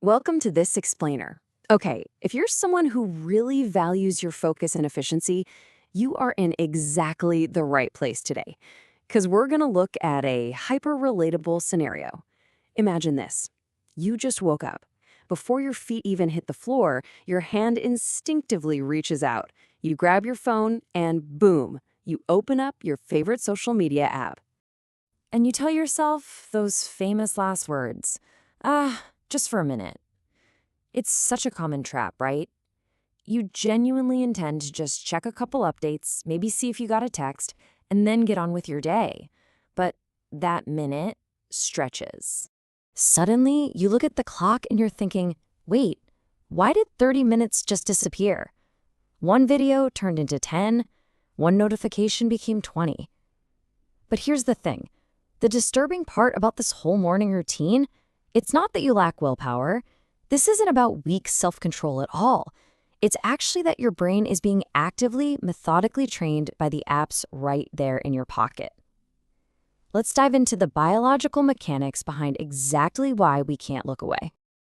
Welcome to this explainer. Okay, if you're someone who really values your focus and efficiency, you are in exactly the right place today. Because we're going to look at a hyper-relatable scenario. Imagine this. You just woke up. Before your feet even hit the floor, your hand instinctively reaches out. You grab your phone and boom, you open up your favorite social media app. And you tell yourself those famous last words, just for a minute. It's such a common trap, right? You genuinely intend to just check a couple updates, maybe see if you got a text, and then get on with your day. But that minute stretches. Suddenly, you look at the clock and you're thinking, wait, why did 30 minutes just disappear? One video turned into 10, one notification became 20. But here's the thing. The disturbing part about this whole morning routine, it's not that you lack willpower. This isn't about weak self-control at all. It's actually that your brain is being actively, methodically trained by the apps right there in your pocket. Let's dive into the biological mechanics behind exactly why we can't look away.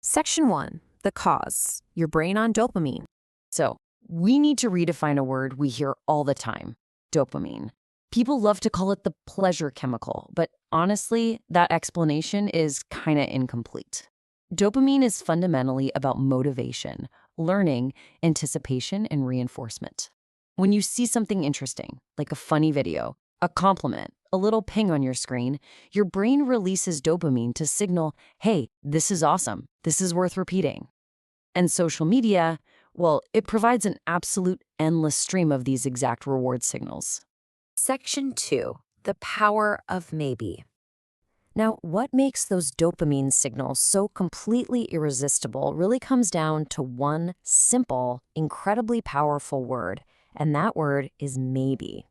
Section 1, the cause, your brain on dopamine. So, we need to redefine a word we hear all the time, dopamine. People love to call it the pleasure chemical, but honestly, that explanation is kind of incomplete. Dopamine is fundamentally about motivation, learning, anticipation, and reinforcement. When you see something interesting, like a funny video, a compliment, a little ping on your screen, your brain releases dopamine to signal, hey, this is awesome, this is worth repeating. And social media, well, it provides an absolute endless stream of these exact reward signals. Section 2, the power of maybe. Now, what makes those dopamine signals so completely irresistible really comes down to one simple, incredibly powerful word, and that word is maybe.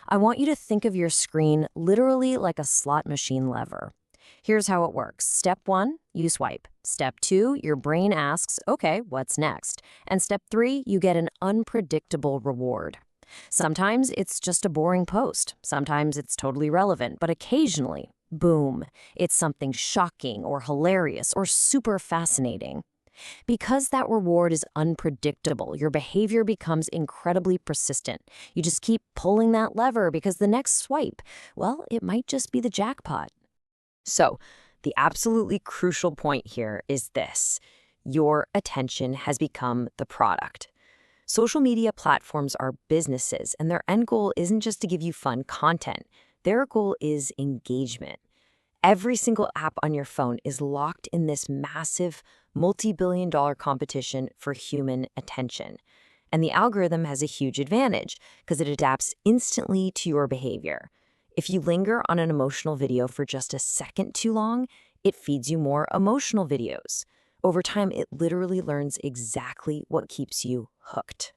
I want you to think of your screen literally like a slot machine lever. Here's how it works. Step 1, you swipe. Step 2, your brain asks, okay, what's next? And step 3, you get an unpredictable reward. Sometimes it's just a boring post. Sometimes it's totally relevant, but occasionally, boom, it's something shocking or hilarious or super fascinating. Because that reward is unpredictable, your behavior becomes incredibly persistent. You just keep pulling that lever because the next swipe, well, it might just be the jackpot. So, the absolutely crucial point here is this. Your attention has become the product. Social media platforms are businesses, and their end goal isn't just to give you fun content. Their goal is engagement. Every single app on your phone is locked in this massive, multi-billion-dollar competition for human attention. And the algorithm has a huge advantage because it adapts instantly to your behavior. If you linger on an emotional video for just a second too long, it feeds you more emotional videos. Over time, it literally learns exactly what keeps you hooked.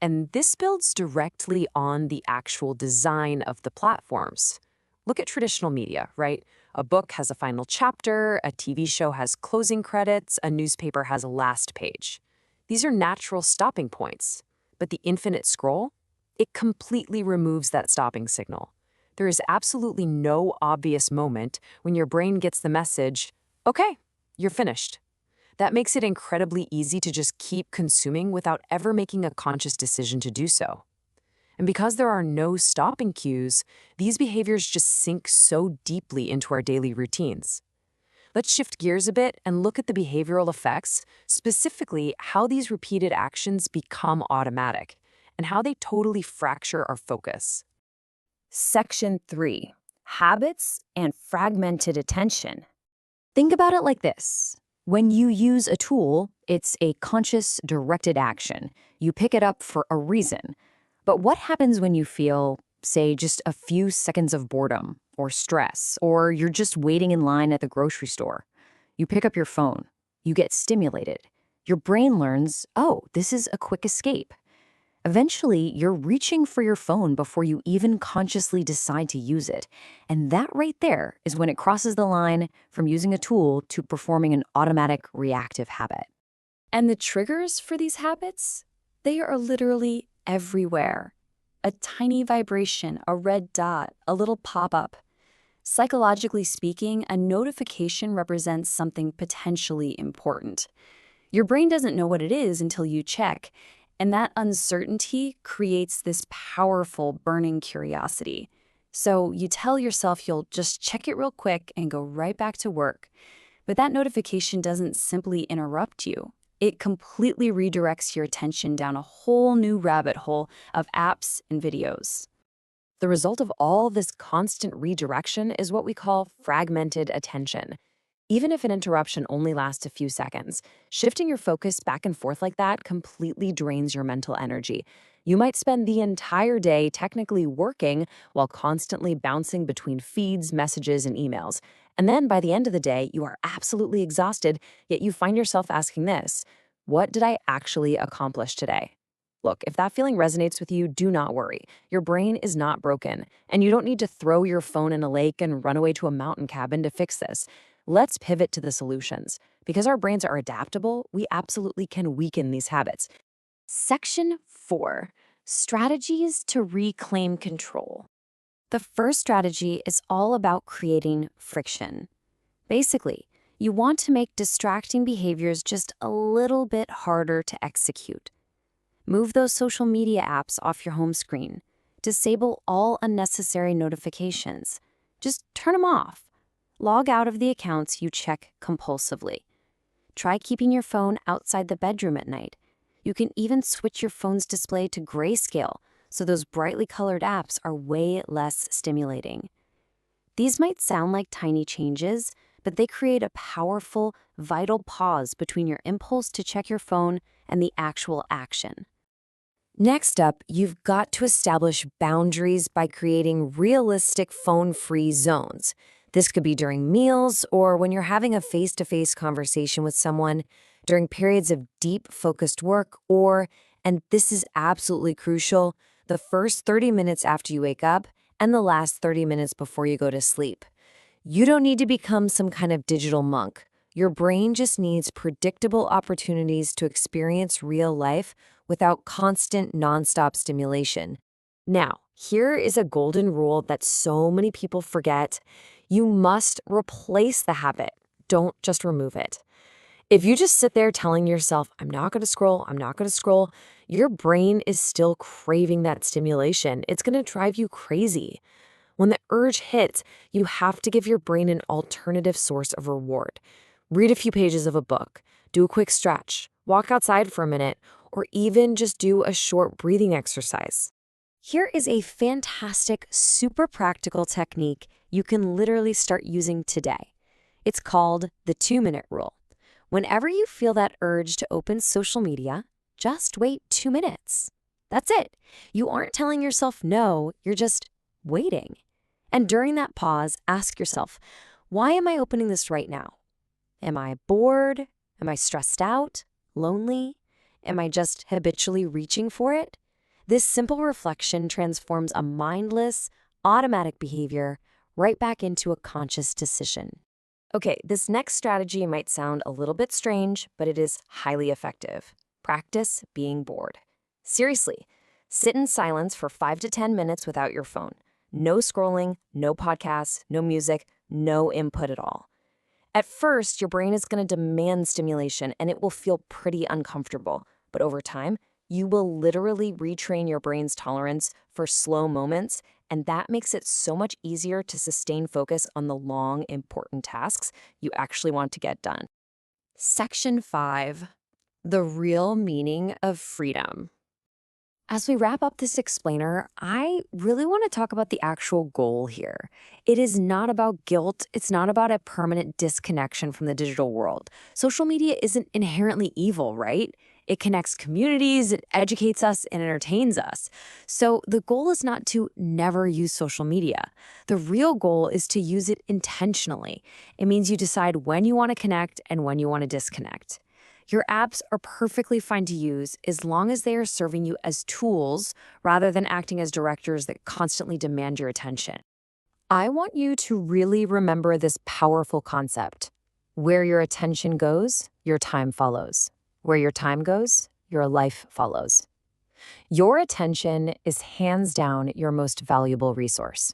And this builds directly on the actual design of the platforms. Look at traditional media, right? A book has a final chapter, a TV show has closing credits, a newspaper has a last page. These are natural stopping points. But the infinite scroll? It completely removes that stopping signal. There is absolutely no obvious moment when your brain gets the message, okay, you're finished. That makes it incredibly easy to just keep consuming without ever making a conscious decision to do so. And because there are no stopping cues, these behaviors just sink so deeply into our daily routines. Let's shift gears a bit and look at the behavioral effects, specifically how these repeated actions become automatic and how they totally fracture our focus. Section 3, habits and fragmented attention. Think about it like this. When you use a tool, it's a conscious, directed action. You pick it up for a reason. But what happens when you feel, say, just a few seconds of boredom or stress, or you're just waiting in line at the grocery store? You pick up your phone. You get stimulated. Your brain learns, oh, this is a quick escape. Eventually, you're reaching for your phone before you even consciously decide to use it. And that right there is when it crosses the line from using a tool to performing an automatic reactive habit. And the triggers for these habits? They are literally everywhere. A tiny vibration, a red dot, a little pop-up. Psychologically speaking, a notification represents something potentially important. Your brain doesn't know what it is until you check, and that uncertainty creates this powerful burning curiosity. So you tell yourself you'll just check it real quick and go right back to work. But that notification doesn't simply interrupt you. It completely redirects your attention down a whole new rabbit hole of apps and videos. The result of all this constant redirection is what we call fragmented attention. Even if an interruption only lasts a few seconds, shifting your focus back and forth like that completely drains your mental energy. You might spend the entire day technically working while constantly bouncing between feeds, messages, and emails. And then by the end of the day, you are absolutely exhausted, yet you find yourself asking this: what did I actually accomplish today? Look, if that feeling resonates with you, do not worry. Your brain is not broken, and you don't need to throw your phone in a lake and run away to a mountain cabin to fix this. Let's pivot to the solutions. Because our brains are adaptable, we absolutely can weaken these habits. Section 4. Strategies to reclaim control. The first strategy is all about creating friction. Basically, you want to make distracting behaviors just a little bit harder to execute. Move those social media apps off your home screen. Disable all unnecessary notifications. Just turn them off. Log out of the accounts you check compulsively. Try keeping your phone outside the bedroom at night. You can even switch your phone's display to grayscale, so those brightly colored apps are way less stimulating. These might sound like tiny changes, but they create a powerful, vital pause between your impulse to check your phone and the actual action. Next up, you've got to establish boundaries by creating realistic phone-free zones. This could be during meals or when you're having a face-to-face conversation with someone, during periods of deep, focused work, or, and this is absolutely crucial, the first 30 minutes after you wake up and the last 30 minutes before you go to sleep. You don't need to become some kind of digital monk. Your brain just needs predictable opportunities to experience real life without constant, nonstop stimulation. Now, here is a golden rule that so many people forget. You must replace the habit. Don't just remove it. If you just sit there telling yourself, I'm not going to scroll, I'm not going to scroll, your brain is still craving that stimulation. It's going to drive you crazy. When the urge hits, you have to give your brain an alternative source of reward. Read a few pages of a book, do a quick stretch, walk outside for a minute, or even just do a short breathing exercise. Here is a fantastic, super practical technique you can literally start using today. It's called the 2-minute rule. Whenever you feel that urge to open social media, just wait 2 minutes. That's it. You aren't telling yourself no, you're just waiting. And during that pause, ask yourself, why am I opening this right now? Am I bored? Am I stressed out? Lonely? Am I just habitually reaching for it? This simple reflection transforms a mindless, automatic behavior right back into a conscious decision. Okay, this next strategy might sound a little bit strange, but it is highly effective. Practice being bored. Seriously, sit in silence for 5 to 10 minutes without your phone. No scrolling, no podcasts, no music, no input at all. At first, your brain is going to demand stimulation and it will feel pretty uncomfortable. But over time, you will literally retrain your brain's tolerance for slow moments, and that makes it so much easier to sustain focus on the long, important tasks you actually want to get done. Section 5. The real meaning of freedom. As we wrap up this explainer, I really want to talk about the actual goal here. It is not about guilt. It's not about a permanent disconnection from the digital world. Social media isn't inherently evil, right? It connects communities, it educates us, and entertains us. So the goal is not to never use social media. The real goal is to use it intentionally. It means you decide when you want to connect and when you want to disconnect. Your apps are perfectly fine to use as long as they are serving you as tools rather than acting as directors that constantly demand your attention. I want you to really remember this powerful concept. Where your attention goes, your time follows. Where your time goes, your life follows. Your attention is hands down your most valuable resource.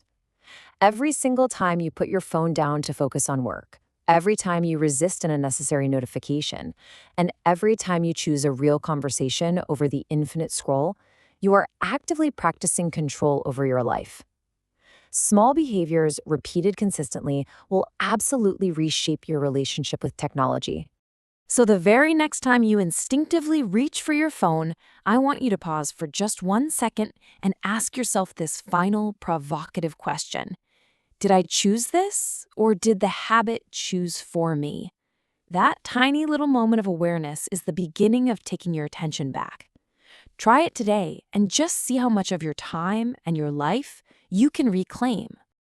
Every single time you put your phone down to focus on work, every time you resist an unnecessary notification, and every time you choose a real conversation over the infinite scroll, you are actively practicing control over your life. Small behaviors repeated consistently will absolutely reshape your relationship with technology. So, the very next time you instinctively reach for your phone, I want you to pause for just 1 second and ask yourself this final provocative question. Did I choose this, or did the habit choose for me? That tiny little moment of awareness is the beginning of taking your attention back. Try it today and just see how much of your time and your life you can reclaim.